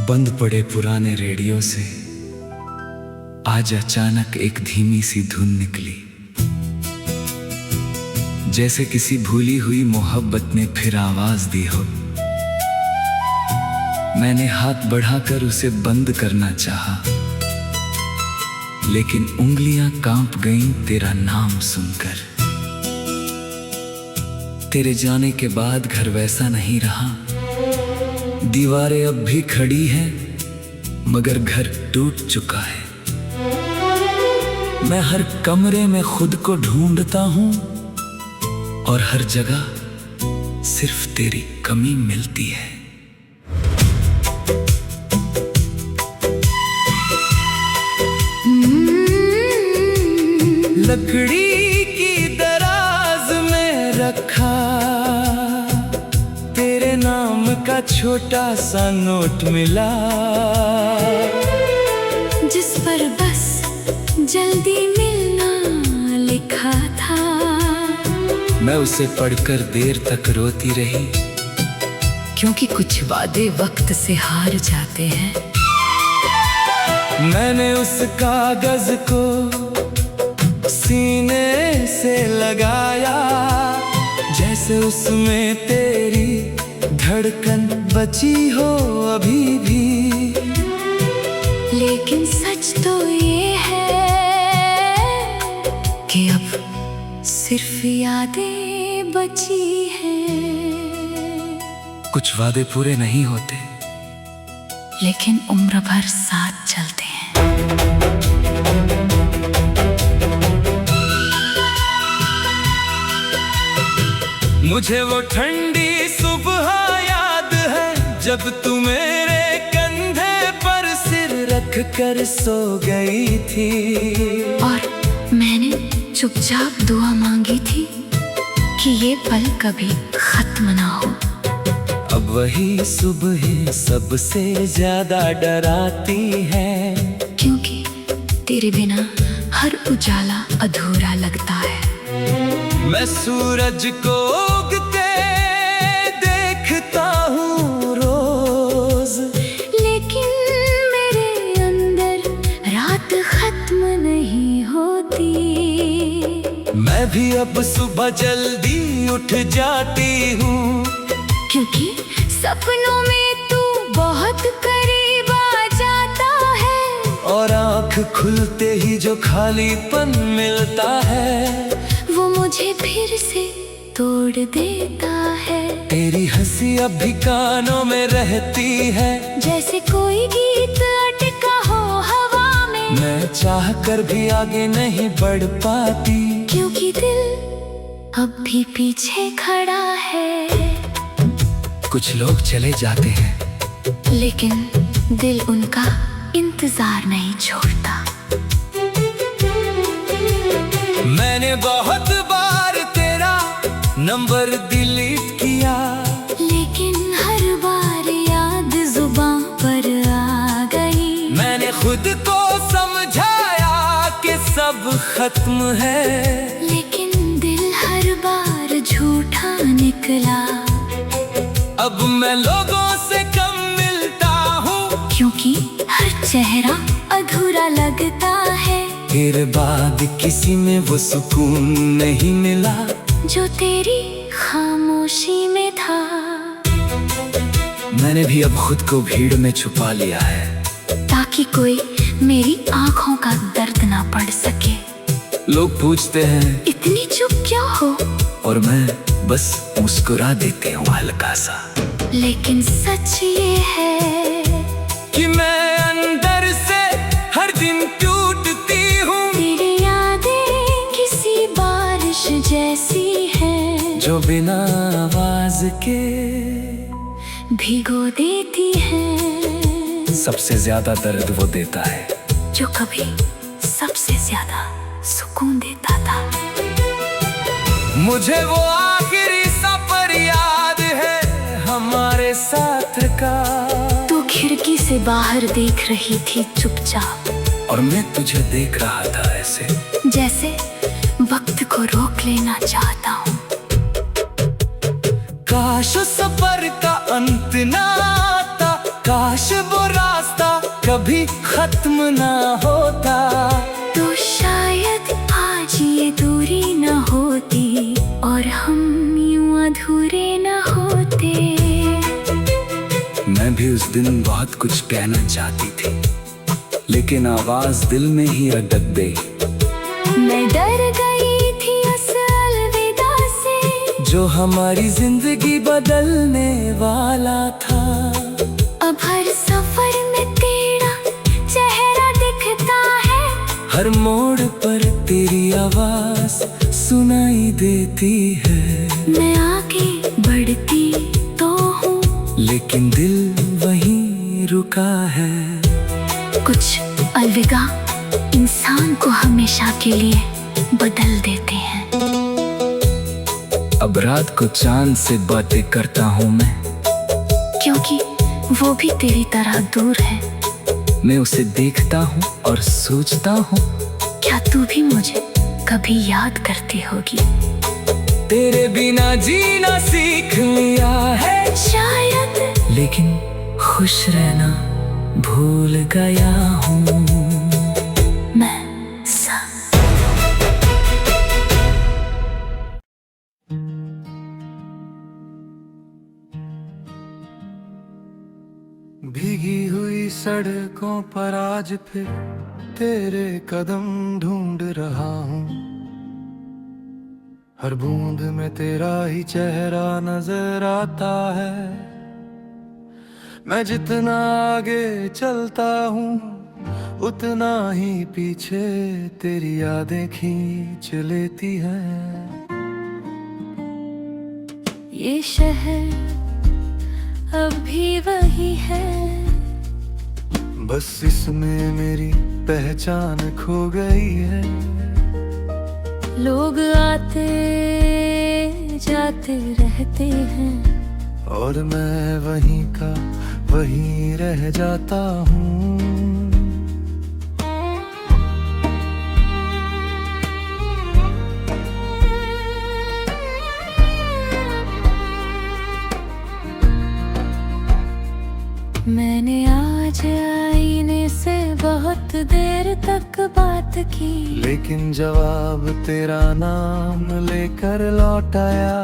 बंद पड़े पुराने रेडियो से आज अचानक एक धीमी सी धुन निकली, जैसे किसी भूली हुई मोहब्बत ने फिर आवाज दी हो। मैंने हाथ बढ़ाकर उसे बंद करना चाहा, लेकिन उंगलियां कांप गईं तेरा नाम सुनकर। तेरे जाने के बाद घर वैसा नहीं रहा, दीवारें अब भी खड़ी हैं मगर घर टूट चुका है। मैं हर कमरे में खुद को ढूंढता हूं और हर जगह सिर्फ तेरी कमी मिलती है। लकड़ी की दराज में रखा तेरे नाम का छोटा सा नोट मिला, जिस पर बस जल्दी मिलना लिखा था। मैं उसे पढ़कर देर तक रोती रही, क्योंकि कुछ वादे वक्त से हार जाते हैं। मैंने उस कागज को सीने से लगाया, जैसे उसमें तेरी धड़कन बची हो अभी भी। लेकिन सच तो ये है कि अब सिर्फ यादें बची हैं। कुछ वादे पूरे नहीं होते, लेकिन उम्र भर साथ चलते हैं। मुझे वो ठंडी सुबह याद है, जब तू मेरे कंधे पर सिर रख कर सो गई थी, और मैंने चुपचाप दुआ मांगी थी कि ये पल कभी खत्म ना हो। अब वही सुबह सबसे ज्यादा डराती है, क्योंकि तेरे बिना हर उजाला अधूरा लगता है। मैं सूरज को उगते देखता हूँ रोज, लेकिन मेरे अंदर रात खत्म नहीं होती। मैं भी अब सुबह जल्दी उठ जाती हूँ, क्योंकि सपनों में तू बहुत करीब आ जाता है, और आँख खुलते ही जो खालीपन मिलता है वो मुझे फिर से तोड़ देता है। तेरी हंसी अब भी कानों में रहती है, जैसे कोई गीत अटका हो हवा में। मैं चाह कर भी आगे नहीं बढ़ पाती, क्योंकि दिल अब भी पीछे खड़ा है। कुछ लोग चले जाते हैं, लेकिन दिल उनका इंतजार नहीं छोड़ता। मैंने बहुत बार तेरा नंबर डिलीट किया, लेकिन हर बार याद जुबां पर आ गई। मैंने खुद को समझाया कि सब खत्म है, लेकिन दिल हर बार झूठा निकला। अब मैं लोगों से कम मिलता हूँ, क्योंकि हर चेहरा अधूरा लगता है। तेरे बाद किसी में वो सुकून नहीं मिला जो तेरी खामोशी में था। मैंने भी अब खुद को भीड़ में छुपा लिया है, ताकि कोई मेरी आंखों का दर्द ना पढ़ सके। लोग पूछते हैं इतनी चुप क्या हो, और मैं बस मुस्कुरा देती हूँ हल्का सा। लेकिन सच ये है कि मैं अंदर से हर दिन टूटती हूँ। तेरी यादें किसी बारिश जैसी हैं, जो बिना आवाज के भिगो देती हैं। सबसे ज्यादा दर्द वो देता है जो कभी सबसे ज्यादा सुकून देता था। मुझे वो आखिरी सफर याद है हमारे साथ का। तू खिड़की से बाहर देख रही थी चुपचाप, और मैं तुझे देख रहा था ऐसे, जैसे वक्त को रोक लेना चाहता हूँ। काश सफर का अंत ना आता, काश वो कभी खत्म ना होता। तो शायद आज ये दूरी न होती और हम यूं अधूरे न होते। मैं भी उस दिन बहुत कुछ कहना चाहती थी, लेकिन आवाज दिल में ही अटक गई। मैं डर गई थी उस अलविदा से, जो हमारी जिंदगी बदलने वाला था। अब हर सफर में तेरा चेहरा दिखता है, हर मोड़ पर तेरी आवाज सुनाई देती है। मैं आगे बढ़ती तो हूँ, लेकिन दिल वहीं रुका है। कुछ अलविदा इंसान को हमेशा के लिए बदल देते हैं। अब रात को चांद से बातें करता हूँ मैं, क्योंकि वो भी तेरी तरह दूर है। मैं उसे देखता हूँ और सोचता हूँ, क्या तू भी मुझे कभी याद करती होगी? तेरे बिना जीना सीख लिया है शायद, लेकिन खुश रहना भूल गया हूँ मैं भीगी हुई सड़कों पर आज फिर तेरे कदम ढूंढ रहा हूँ। हर बूंद में तेरा ही चेहरा नजर आता है। मैं जितना आगे चलता हूँ, उतना ही पीछे तेरी यादें खींच लेती हैं। ये शहर अब भी वही है, बस इसमें मेरी पहचान खो गई है। लोग आते जाते रहते हैं, और मैं वहीं का वहीं रह जाता हूँ। मैंने आज आईने से बहुत देर तक बात की, लेकिन जवाब तेरा नाम लेकर लौट आया।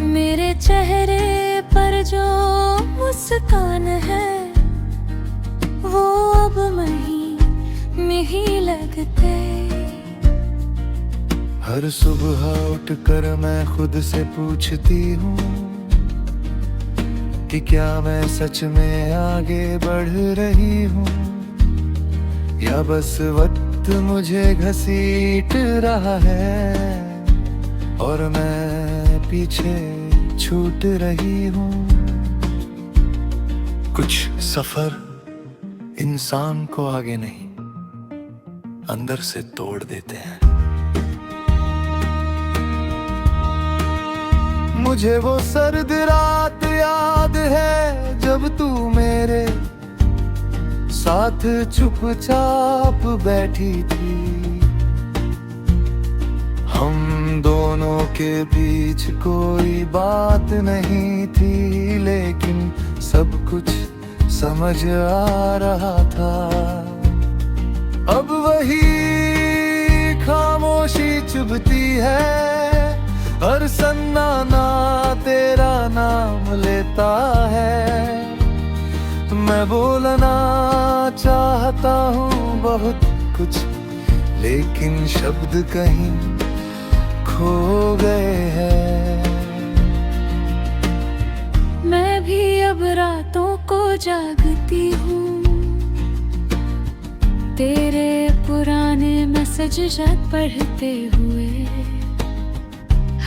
मेरे चेहरे पर जो मुस्कान है, वो अब में ही लगते। हर सुबह उठकर मैं खुद से पूछती हूँ कि क्या मैं सच में आगे बढ़ रही हूँ, या बस वक्त मुझे घसीट रहा है और मैं पीछे छूट रही हूँ। कुछ सफर इंसान को आगे नहीं, अंदर से तोड़ देते हैं। मुझे वो सर्द रात याद है जब तू मेरे साथ चुपचाप बैठी थी। हम दोनों के बीच कोई बात नहीं थी, लेकिन सब कुछ समझ आ रहा था। अब वही खामोशी चुभती है, हर सन्नाटा तेरा नाम लेता है। मैं बोलना चाहता हूँ बहुत कुछ, लेकिन शब्द कहीं खो गए हैं। मैं भी अब रातों को जागती हूँ, तेरे पुराने मैसेज पढ़ते हुए।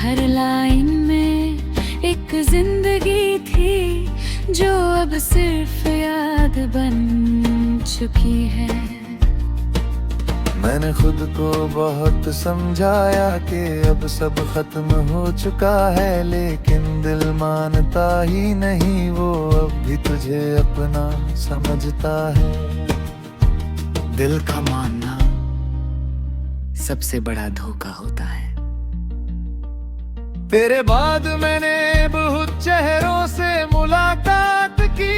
हर लाइन में एक जिंदगी थी जो अब सिर्फ याद बन चुकी है। मैंने खुद को बहुत समझाया कि अब सब खत्म हो चुका है, लेकिन दिल मानता ही नहीं, वो अब भी तुझे अपना समझता है। दिल का मानना सबसे बड़ा धोखा होता है। तेरे बाद मैंने बहुत चेहरों से मुलाकात की,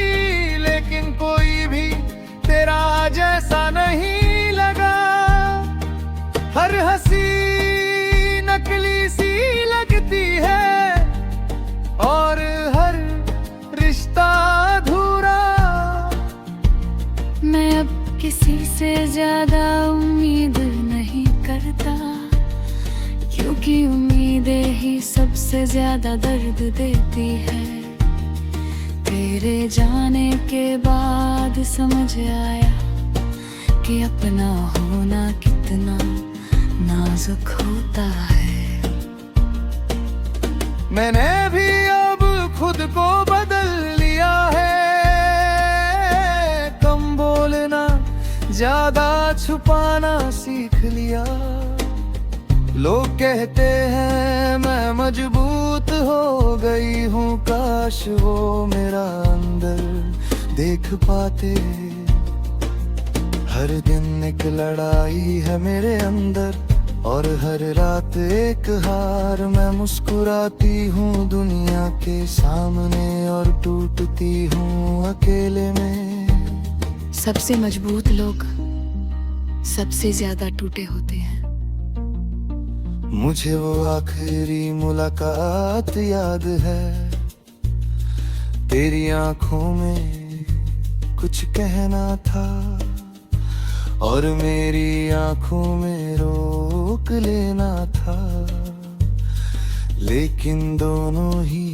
लेकिन कोई भी जैसा नहीं लगा। हर हंसी नकली सी लगती है और हर रिश्ता अधूरा। मैं अब किसी से ज्यादा उम्मीद नहीं करता, क्योंकि उम्मीदें ही सबसे ज्यादा दर्द देती है। तेरे जाने के बाद समझ आया कि अपना होना कितना नाजुक होता है। मैंने भी अब खुद को बदल लिया है, कम बोलना ज्यादा छुपाना सीख लिया। लोग कहते हैं मैं मजबूत हो गई हूँ, काश वो मेरा अंदर देख पाते। हर दिन एक लड़ाई है मेरे अंदर और हर रात एक हार। मैं मुस्कुराती हूँ दुनिया के सामने और टूटती हूँ अकेले में। सबसे मजबूत लोग सबसे ज्यादा टूटे होते हैं। मुझे वो आखिरी मुलाकात याद है, तेरी आंखों में कुछ कहना था और मेरी आंखों में रोक लेना था। लेकिन दोनों ही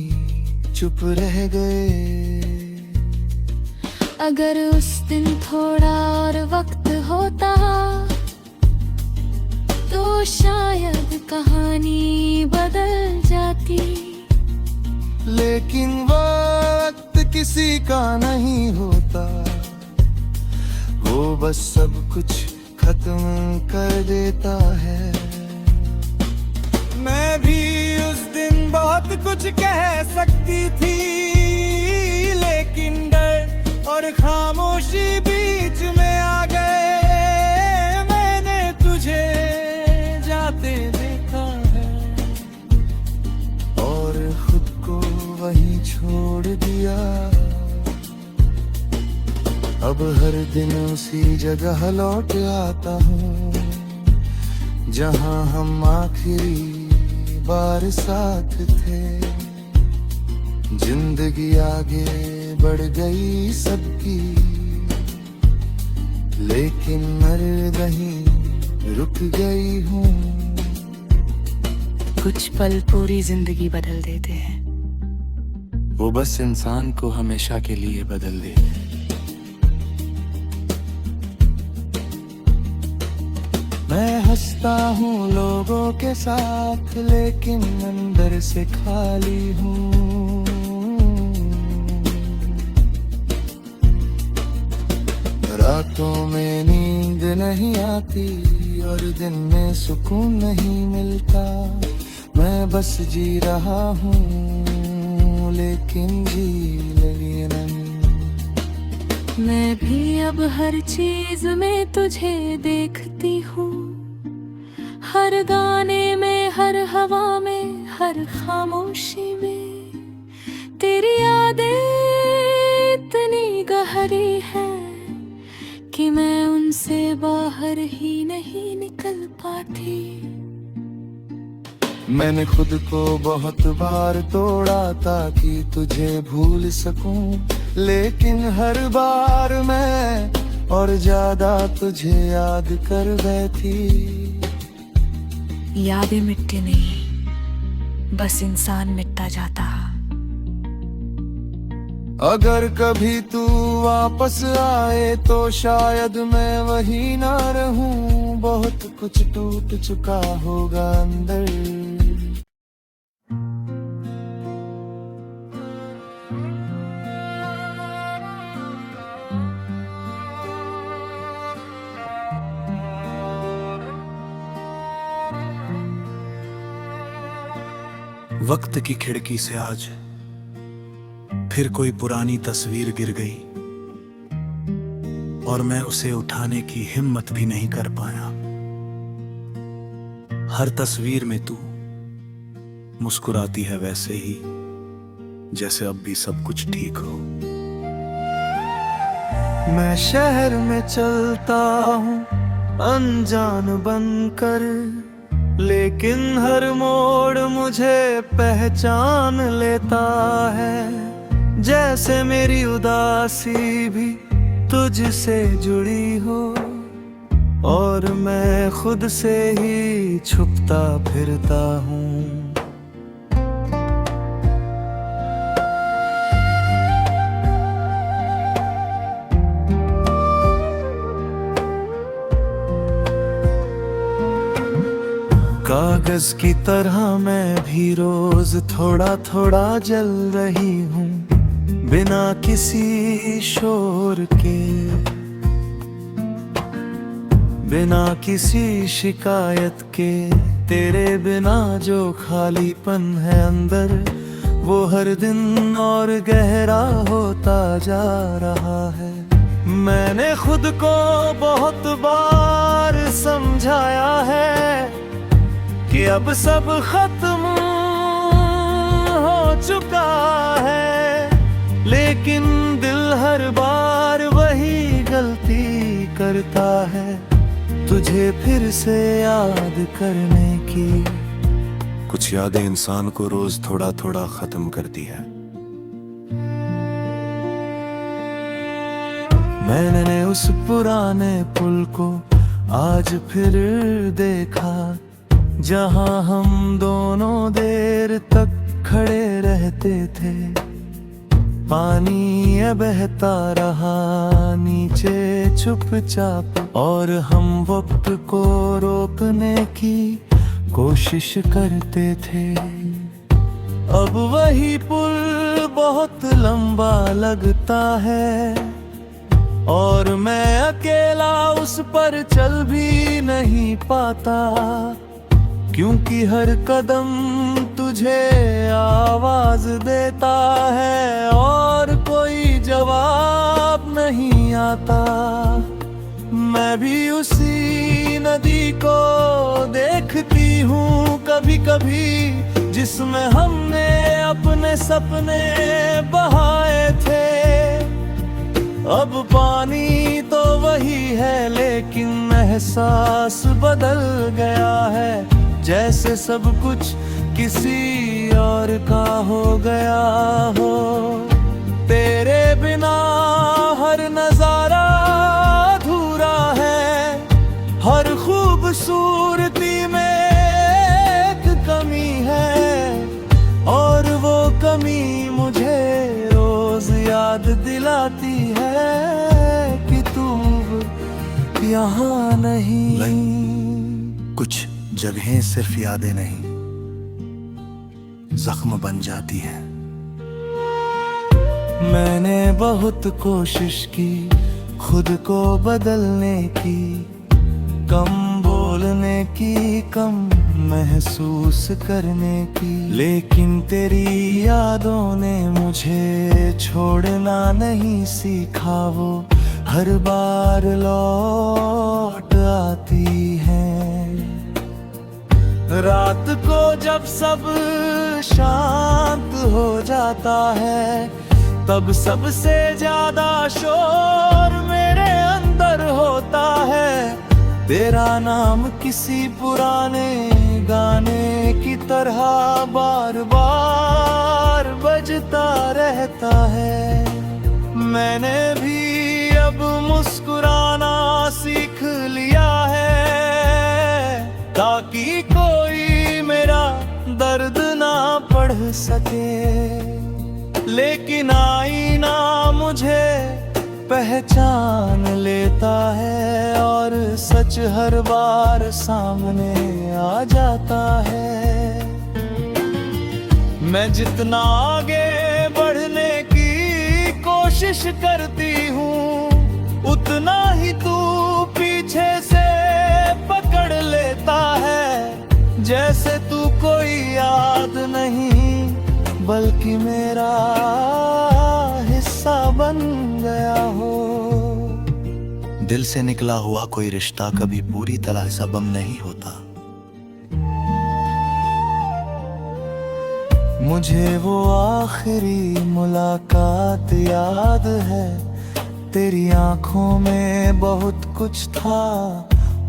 चुप रह गए। अगर उस दिन थोड़ा और वक्त होता तो शायद कहानी बदल जाती। लेकिन वक्त किसी का नहीं होता, वो बस सब कुछ खत्म कर देता है। मैं भी उस दिन बहुत कुछ कह सकती थी, लेकिन डर और खामोशी बीच में आ गए। मैंने तुझे जाते देखा है और खुद को वहीं छोड़ दिया। अब हर दिन उसी जगह लौट आता हूँ जहाँ हम आखिरी बार साथ थे। जिंदगी आगे बढ़ गई सबकी, लेकिन मर नहीं रुक गई हूँ। कुछ पल पूरी जिंदगी बदल देते हैं। वो बस इंसान को हमेशा के लिए बदल देते हैं। मैं हंसता हूँ लोगों के साथ, लेकिन अंदर से खाली हूँ। रातों में नींद नहीं आती और दिन में सुकून नहीं मिलता। मैं बस जी रहा हूँ लेकिन जी लगी नहीं। मैं भी अब हर चीज में तुझे देखती हूँ, हर गाने में, हर हवा में, हर खामोशी में। तेरी यादें इतनी गहरी है कि मैं उनसे बाहर ही नहीं निकल पाती। मैंने खुद को बहुत बार तोड़ा ताकि तुझे भूल सकूं, लेकिन हर बार मैं और ज्यादा तुझे याद कर बैठी। यादें मिटती नहीं, बस इंसान मिटता जाता। अगर कभी तू वापस आए तो शायद मैं वही ना रहूं। बहुत कुछ टूट चुका होगा अंदर। वक्त की खिड़की से आज फिर कोई पुरानी तस्वीर गिर गई और मैं उसे उठाने की हिम्मत भी नहीं कर पाया। हर तस्वीर में तू मुस्कुराती है वैसे ही जैसे अब भी सब कुछ ठीक हो। मैं शहर में चलता हूँ अनजान बनकर, लेकिन हर मोड़ मुझे पहचान लेता है। जैसे मेरी उदासी भी तुझसे जुड़ी हो, और मैं खुद से ही छुपता फिरता हूँ। कागज की तरह मैं भी रोज थोड़ा थोड़ा जल रही हूँ, बिना किसी शोर के, बिना किसी शिकायत के। तेरे बिना जो खालीपन है अंदर, वो हर दिन और गहरा होता जा रहा है। मैंने खुद को बहुत बार समझाया है कि अब सब खत्म हो चुका है, लेकिन दिल हर बार वही गलती करता है, तुझे फिर से याद करने की। कुछ यादें इंसान को रोज थोड़ा थोड़ा खत्म करती है। मैंने उस पुराने पुल को आज फिर देखा, जहां हम दोनों देर तक खड़े रहते थे। पानी ये बहता रहा नीचे चुपचाप, और हम वक्त को रोकने की कोशिश करते थे। अब वही पुल बहुत लंबा लगता है, और मैं अकेला उस पर चल भी नहीं पाता, क्योंकि हर कदम तुझे आवाज देता है और कोई जवाब नहीं आता। मैं भी उसी नदी को देखती हूँ कभी कभी, जिसमें हमने अपने सपने बहाए थे। अब पानी तो वही है, लेकिन एहसास बदल गया है, जैसे सब कुछ किसी और का हो गया हो। तेरे बिना हर नजारा अधूरा है, हर खूबसूरती में एक कमी है, और वो कमी मुझे रोज याद दिलाती है कि तू यहाँ नहीं। कुछ जगहें सिर्फ यादें नहीं, जख्म बन जाती हैं। मैंने बहुत कोशिश की खुद को बदलने की, कम बोलने की, कम महसूस करने की, लेकिन तेरी यादों ने मुझे छोड़ना नहीं सीखा। वो हर बार लौट आती है। रात को जब सब शांत हो जाता है, तब सबसे ज्यादा शोर मेरे अंदर होता है। तेरा नाम किसी पुराने गाने की तरह बार बार बजता रहता है। मैंने भी अब मुस्कुराना सीख लिया है, ताकि कोई मेरा दर्द ना पढ़ सके। लेकिन आईना मुझे पहचान लेता है, और सच हर बार सामने आ जाता है। मैं जितना आगे बढ़ने की कोशिश करती हूँ, उतना ही तू पीछे से पकड़ लेता है। जैसे तू कोई याद नहीं, बल्कि मेरा हिस्सा बन गया हो। दिल से निकला हुआ कोई रिश्ता कभी पूरी तरह सबम नहीं होता। मुझे वो आखिरी मुलाकात याद है, तेरी आंखों में बहुत कुछ था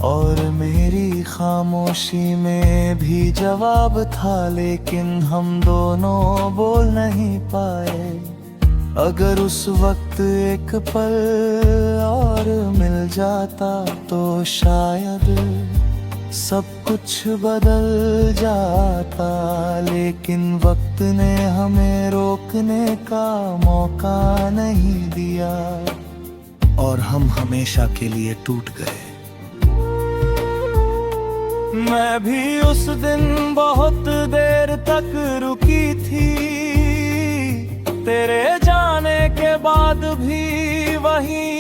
और मेरी खामोशी में भी जवाब था, लेकिन हम दोनों बोल नहीं पाए। अगर उस वक्त एक पल और मिल जाता तो शायद सब कुछ बदल जाता, लेकिन वक्त ने हमें रोकने का मौका नहीं दिया और हम हमेशा के लिए टूट गए। मैं भी उस दिन बहुत देर तक रुकी थी, तेरे जाने के बाद भी वहीं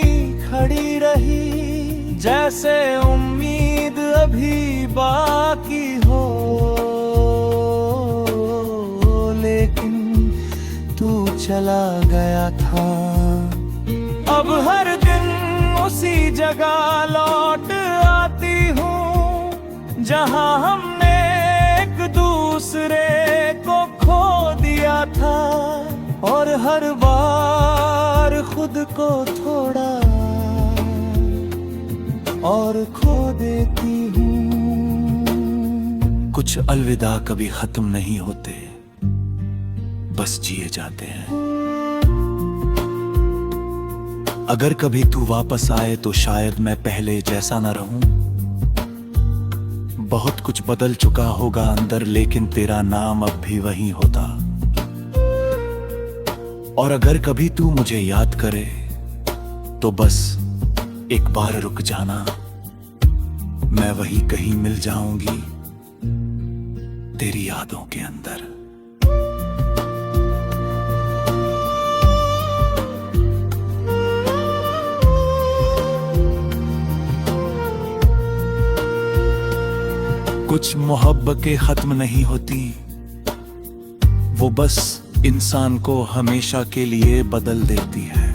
खड़ी रही, जैसे उम्मीद अभी बाकी हो। लेकिन तू चला गया था। अब हर दिन उसी जगह लौट आती हूँ जहाँ हमने एक दूसरे को खो दिया था, और हर बार खुद को थोड़ा और खो देती हूँ। कुछ अलविदा कभी खत्म नहीं होते, बस जिए जाते हैं। अगर कभी तू वापस आए तो शायद मैं पहले जैसा न रहूं। बहुत कुछ बदल चुका होगा अंदर, लेकिन तेरा नाम अब भी वही होता। और अगर कभी तू मुझे याद करे तो बस एक बार रुक जाना, मैं वही कहीं मिल जाऊंगी तेरी यादों के अंदर। कुछ मोहब्बतें खत्म नहीं होती, वो बस इंसान को हमेशा के लिए बदल देती है।